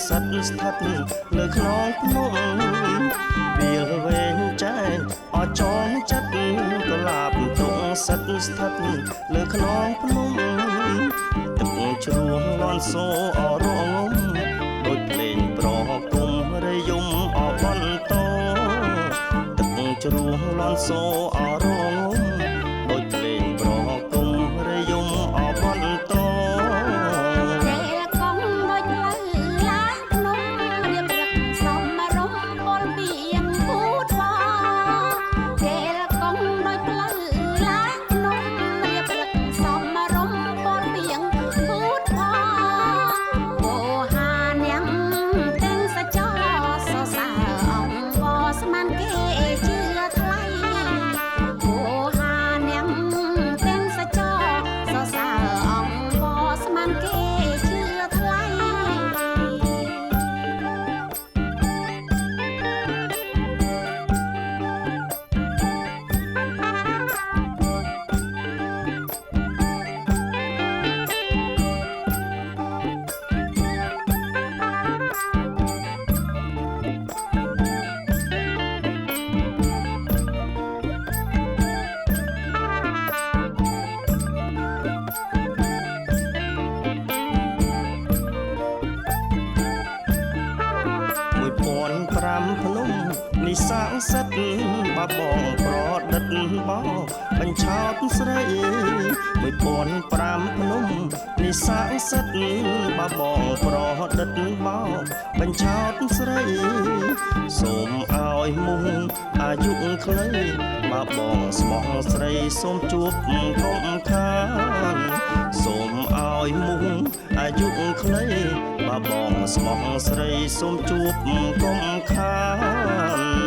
សិទ្ធស្ថិតលើខ្នងភ្នំវាលវែងចែកអចងចិត្តកលាបទងសិទ្ធស្ថិតលើខ្នងភ្នំទឹកជ្រោះលាន់សូអរងំដូចភ្លេងប្រគុំរយំអបន្តទឹកជ្រោះលាន់សូអរងំដូចភ្លេងប្រគុំរយំអបន្តភ្នំនេះសាងសិទ្ធបបងប្រដិតបោបញ្ឆោតស្រី1005ភ្នំនេះសាងសិទ្ធបបងប្រដិតបោបញ្ឆោតស្រីសូមឲ្យមុងអាយុខ្លីបបងស្មោះស្រីសូមជួបកុំខានសូមឲ្យមុងអាយុខ្លីបបងស្មោះស្រីសូមជួបកុំខាន